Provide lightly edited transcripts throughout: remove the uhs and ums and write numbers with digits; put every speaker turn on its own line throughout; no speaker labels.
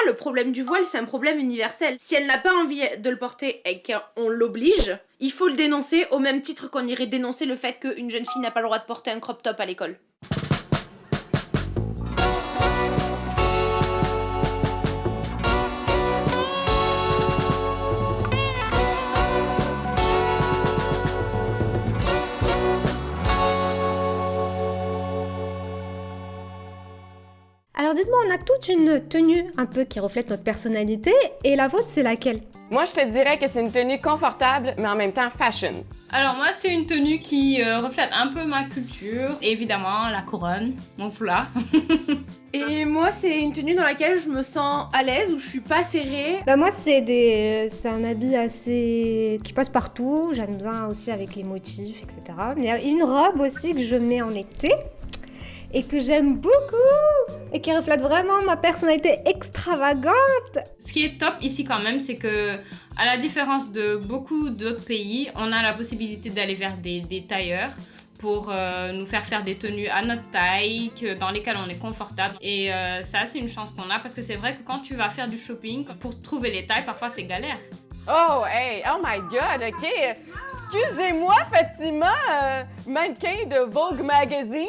le problème du voile, c'est un problème universel. Si elle n'a pas envie de le porter et qu'on l'oblige, il faut le dénoncer au même titre qu'on irait dénoncer le fait qu'une jeune fille n'a pas le droit de porter un crop top à l'école.
Alors dites-moi, on a toute une tenue un peu qui reflète notre personnalité, et la vôtre, c'est laquelle?
Moi, je te dirais que c'est une tenue confortable, mais en même temps fashion.
Alors moi, c'est une tenue qui reflète un peu ma culture. Et évidemment, la couronne, mon foulard.
Et moi, c'est une tenue dans laquelle je me sens à l'aise, où je suis pas serrée.
Bah moi, c'est un habit assez... qui passe partout, j'aime bien aussi avec les motifs, etc. Mais il y a une robe aussi que je mets en été, et que j'aime beaucoup, et qui reflète vraiment ma personnalité extravagante.
Ce qui est top ici quand même, c'est que, à la différence de beaucoup d'autres pays, on a la possibilité d'aller vers des tailleurs pour nous faire des tenues à notre taille, dans lesquelles on est confortable. Et ça, c'est une chance qu'on a, parce que c'est vrai que quand tu vas faire du shopping, pour trouver les tailles, parfois c'est galère.
Oh, hey, oh my God, OK. Excusez-moi, Fatima, mannequin de Vogue Magazine.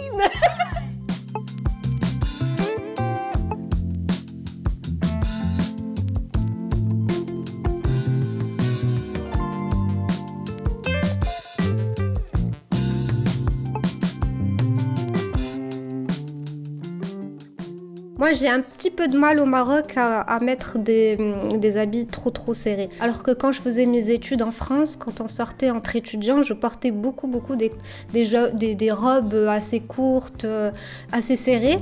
Moi, j'ai un petit peu de mal au Maroc à mettre des habits trop serrés. Alors que quand je faisais mes études en France, quand on sortait entre étudiants, je portais beaucoup des robes assez courtes, assez serrées.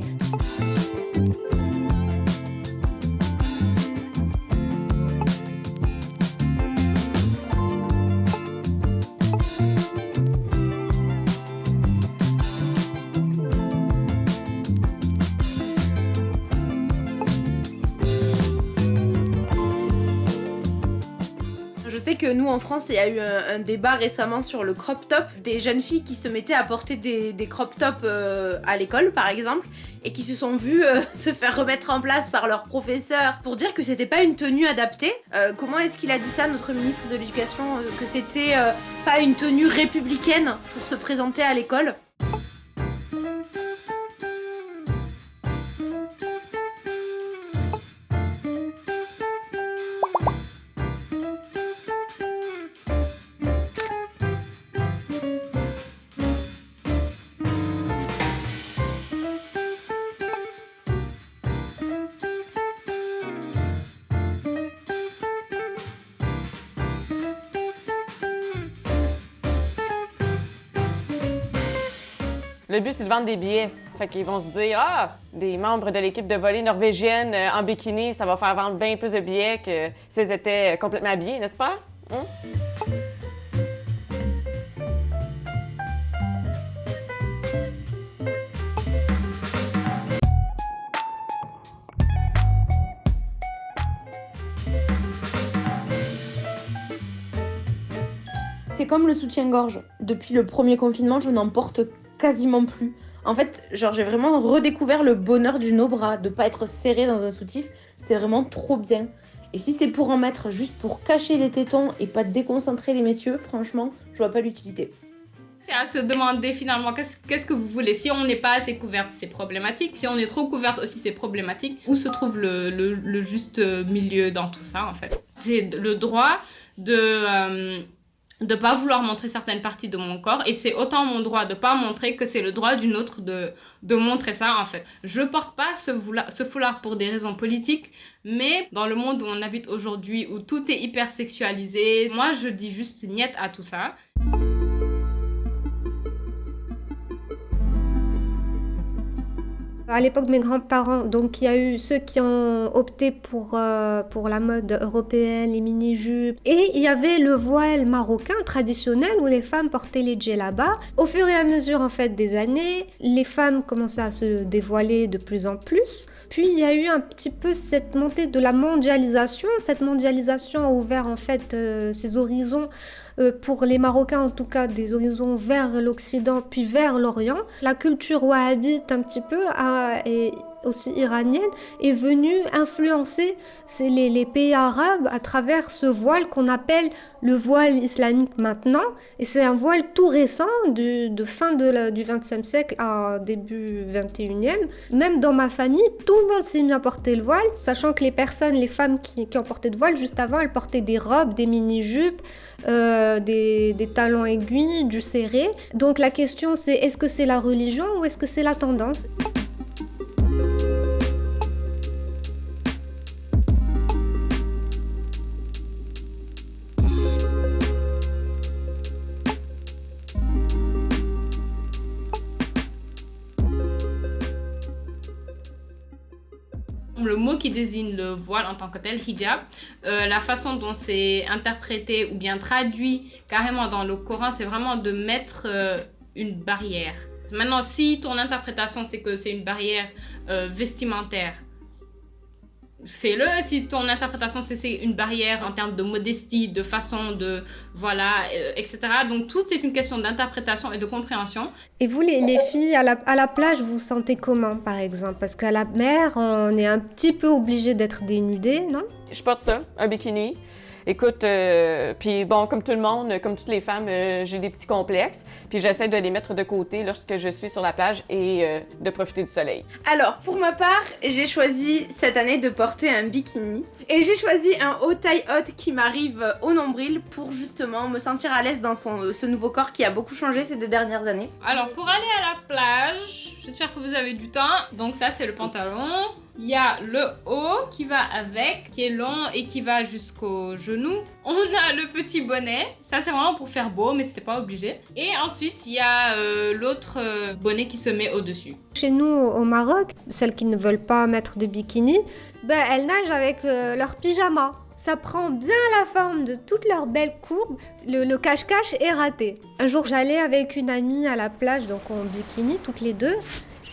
Je sais que nous en France, il y a eu un débat récemment sur le crop top, des jeunes filles qui se mettaient à porter des crop tops à l'école par exemple, et qui se sont vues se faire remettre en place par leur professeur pour dire que c'était pas une tenue adaptée. Comment est-ce qu'il a dit ça, notre ministre de l'Éducation, que c'était pas une tenue républicaine pour se présenter à l'école?
Le but, c'est de vendre des billets. Fait qu'ils vont se dire, ah, des membres de l'équipe de volley norvégienne en bikini, ça va faire vendre bien plus de billets que s'ils étaient complètement habillés, n'est-ce pas?
C'est comme le soutien-gorge. Depuis le premier confinement, je n'en porte quasiment plus. En fait, genre, j'ai vraiment redécouvert le bonheur du no-bras, de pas être serré dans un soutif. C'est vraiment trop bien. Et si c'est pour en mettre juste pour cacher les tétons et pas déconcentrer les messieurs, franchement, je vois pas l'utilité.
C'est à se demander finalement qu'est-ce que vous voulez. Si on n'est pas assez couverte, c'est problématique. Si on est trop couverte aussi, c'est problématique. Où se trouve le juste milieu dans tout ça, en fait? J'ai le droit de pas vouloir montrer certaines parties de mon corps, et c'est autant mon droit de pas montrer que c'est le droit d'une autre de montrer ça, en fait. Je porte pas ce foulard pour des raisons politiques, mais dans le monde où on habite aujourd'hui, où tout est hyper sexualisé, moi je dis juste niet à tout ça.
À l'époque de mes grands-parents, donc il y a eu ceux qui ont opté pour la mode européenne, les mini-jupes. Et il y avait le voile marocain traditionnel où les femmes portaient les djellabas. Au fur et à mesure en fait des années, les femmes commençaient à se dévoiler de plus en plus. Puis il y a eu un petit peu cette montée de la mondialisation. Cette mondialisation a ouvert en fait ces horizons, pour les Marocains en tout cas, des horizons vers l'Occident puis vers l'Orient. La culture wahhabite un petit peu aussi iranienne, est venue influencer les pays arabes à travers ce voile qu'on appelle le voile islamique maintenant. Et c'est un voile tout récent, de fin du XXe siècle à début XXIe. Même dans ma famille, tout le monde s'est mis à porter le voile, sachant que les femmes qui ont porté le voile, juste avant, elles portaient des robes, des mini-jupes, des talons aiguilles, du serré. Donc la question c'est, est-ce que c'est la religion ou est-ce que c'est la tendance ?
Le mot qui désigne le voile en tant que tel, hijab, la façon dont c'est interprété ou bien traduit carrément dans le Coran, c'est vraiment de mettre une barrière. Maintenant, si ton interprétation c'est que c'est une barrière vestimentaire, fais-le. Si ton interprétation c'est une barrière en termes de modestie, de façon de... voilà, etc. Donc tout est une question d'interprétation et de compréhension.
Et vous, les filles, à la plage, vous vous sentez comment, par exemple ? Parce qu'à la mer, on est un petit peu obligé d'être dénudé, non ?
Je porte ça, un bikini. Écoute, puis bon, comme tout le monde, comme toutes les femmes, j'ai des petits complexes. Puis j'essaie de les mettre de côté lorsque je suis sur la plage et de profiter du soleil. Alors,
pour ma part, j'ai choisi cette année de porter un bikini. Et j'ai choisi un haut taille haute qui m'arrive au nombril pour justement me sentir à l'aise dans ce nouveau corps qui a beaucoup changé ces 2 dernières années.
Alors, pour aller à la plage, j'espère que vous avez du temps. Donc ça, c'est le pantalon. Il y a le haut qui va avec, qui est long et qui va jusqu'au genou. On a le petit bonnet. Ça, c'est vraiment pour faire beau, mais c'était pas obligé. Et ensuite, il y a l'autre bonnet qui se met au-dessus.
Chez nous, au Maroc, celles qui ne veulent pas mettre de bikini, elles nagent avec leur pyjama. Ça prend bien la forme de toutes leurs belles courbes. Le cache-cache est raté. Un jour, j'allais avec une amie à la plage, donc en bikini, toutes les deux.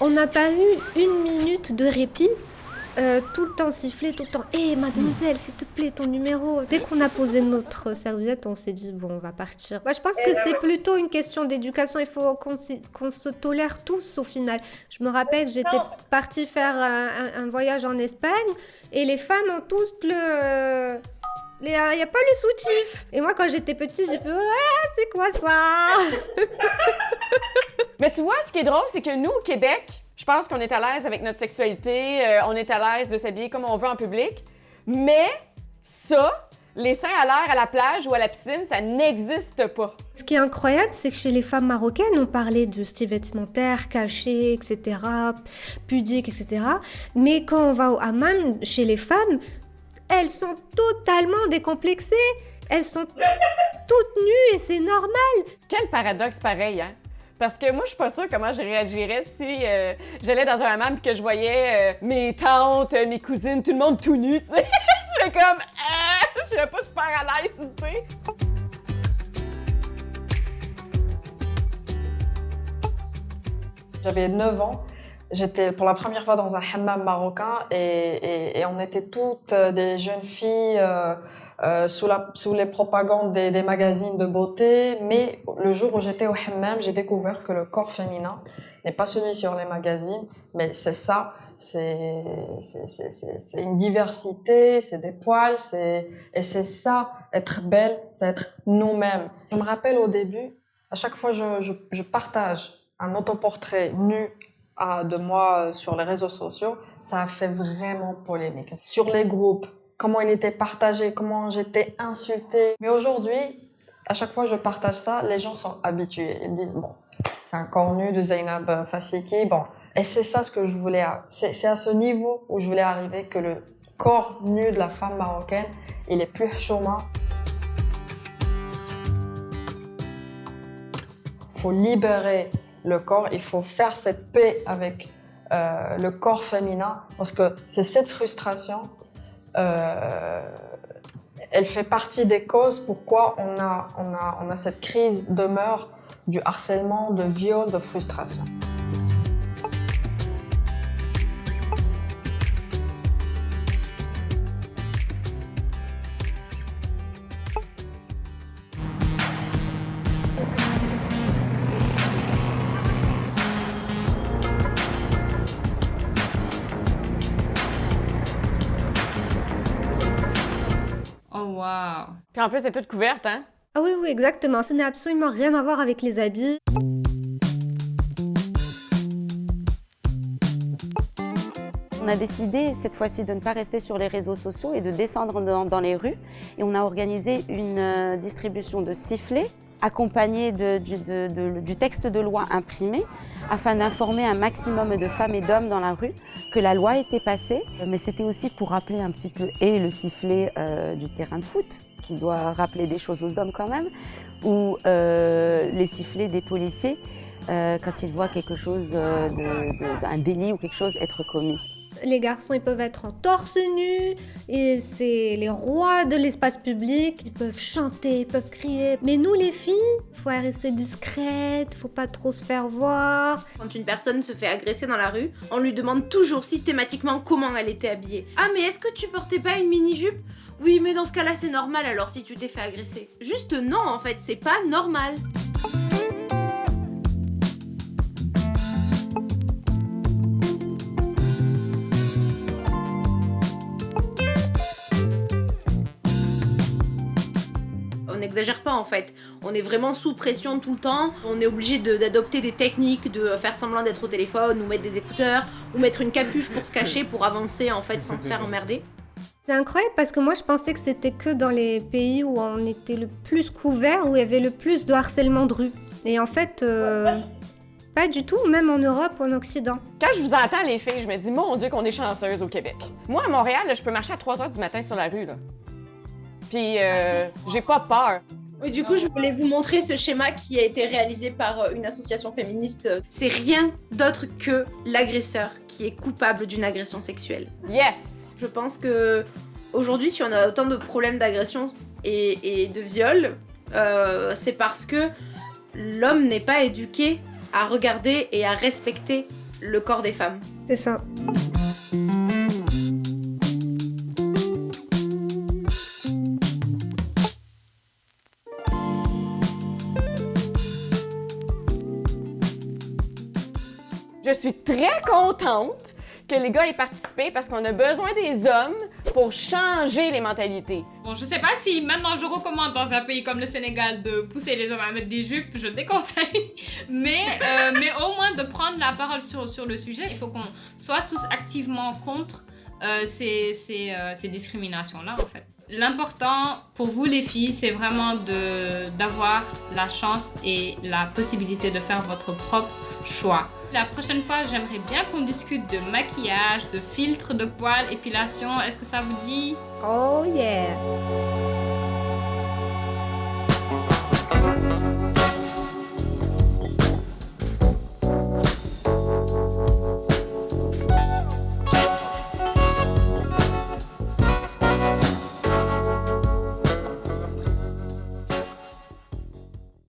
On n'a pas eu 1 minute de répit. Tout le temps sifflé, tout le temps « Hé, mademoiselle, s'il te plaît, ton numéro !» Dès qu'on a posé notre serviette, on s'est dit « Bon, on va partir. » Je pense que c'est plutôt une question d'éducation. Il faut qu'on se tolère tous, au final. Je me rappelle que j'étais partie faire un voyage en Espagne et les femmes ont tous le... Il n'y a pas le soutif. Et moi, quand j'étais petite, j'ai fait « Ouais, c'est quoi ça ?»
Mais tu vois, ce qui est drôle, c'est que nous, au Québec, je pense qu'on est à l'aise avec notre sexualité, on est à l'aise de s'habiller comme on veut en public, mais ça, les seins à l'air à la plage ou à la piscine, ça n'existe pas.
Ce qui est incroyable, c'est que chez les femmes marocaines, on parlait de style vestimentaire, caché, etc., pudique, etc. Mais quand on va au hammam, chez les femmes, elles sont totalement décomplexées. Elles sont toutes nues et c'est normal.
Quel paradoxe pareil, hein? Parce que moi, je suis pas sûre comment je réagirais si j'allais dans un hammam et que je voyais mes tantes, mes cousines, tout le monde tout nu, tu sais. Je serais comme, je serais pas super à l'aise, tu sais.
J'avais 9 ans. J'étais pour la première fois dans un hammam marocain et on était toutes des jeunes filles sous les propagandes des magazines de beauté. Mais le jour où j'étais au hammam, j'ai découvert que le corps féminin n'est pas celui sur les magazines, mais c'est ça, c'est une diversité, c'est des poils, et c'est ça, être belle, c'est être nous-mêmes. Je me rappelle au début, à chaque fois je partage un autoportrait nu de moi sur les réseaux sociaux, ça a fait vraiment polémique. Sur les groupes, comment il était partagé, comment j'étais insultée. Mais aujourd'hui, à chaque fois que je partage ça, les gens sont habitués. Ils disent, bon, c'est un corps nu de Zainab Fassiki, bon. Et c'est ça ce que je voulais, c'est à ce niveau où je voulais arriver, que le corps nu de la femme marocaine, il est plus chômant. Il faut libérer le corps, il faut faire cette paix avec le corps féminin, parce que c'est cette frustration, elle fait partie des causes pourquoi on a cette crise de mœurs, du harcèlement, de viol, de frustration.
Waouh.
Puis en plus, c'est toute couverte, hein?
Ah oui, oui, exactement. Ça n'a absolument rien à voir avec les habits.
On a décidé cette fois-ci de ne pas rester sur les réseaux sociaux et de descendre dans les rues. Et on a organisé une distribution de sifflets accompagnés du texte de loi imprimé afin d'informer un maximum de femmes et d'hommes dans la rue que la loi était passée. Mais c'était aussi pour rappeler un petit peu le sifflet du terrain de foot qui doit rappeler des choses aux hommes quand même, ou les sifflets des policiers quand ils voient quelque chose, un délit ou quelque chose être commis.
Les garçons, ils peuvent être en torse nu, et c'est les rois de l'espace public, ils peuvent chanter, ils peuvent crier. Mais nous, les filles, faut rester discrète, faut pas trop se faire voir.
Quand une personne se fait agresser dans la rue, on lui demande toujours systématiquement comment elle était habillée. Ah mais est-ce que tu portais pas une mini-jupe ? Oui mais dans ce cas-là c'est normal alors si tu t'es fait agresser. Juste non en fait, c'est pas normal. On n'exagère pas en fait, on est vraiment sous pression tout le temps, on est obligé d'adopter des techniques, de faire semblant d'être au téléphone ou mettre des écouteurs ou mettre une capuche pour se cacher, pour avancer en fait sans se faire emmerder.
C'est incroyable parce que moi je pensais que c'était que dans les pays où on était le plus couvert, où il y avait le plus de harcèlement de rue. Et en fait, pas du tout, même en Europe ou en Occident.
Quand je vous entends, les filles, je me dis, mon Dieu, qu'on est chanceuses au Québec. Moi, à Montréal, là, je peux marcher à 3 heures du matin sur la rue, là. Puis, j'ai pas peur.
Oui, du coup, je voulais vous montrer ce schéma qui a été réalisé par une association féministe. C'est rien d'autre que l'agresseur qui est coupable d'une agression sexuelle.
Yes!
Je pense que aujourd'hui, si on a autant de problèmes d'agression et de viol, c'est parce que l'homme n'est pas éduqué à regarder et à respecter le corps des femmes.
C'est ça.
Je suis très contente que les gars aient participé parce qu'on a besoin des hommes pour changer les mentalités.
Bon, je sais pas si maintenant je recommande dans un pays comme le Sénégal de pousser les hommes à mettre des jupes, je déconseille. Mais au moins de prendre la parole sur le sujet, il faut qu'on soit tous activement contre ces discriminations-là en fait. L'important pour vous les filles, c'est vraiment d'avoir la chance et la possibilité de faire votre propre choix. La prochaine fois, j'aimerais bien qu'on discute de maquillage, de filtre de poils, épilation. Est-ce que ça vous dit?
Oh yeah!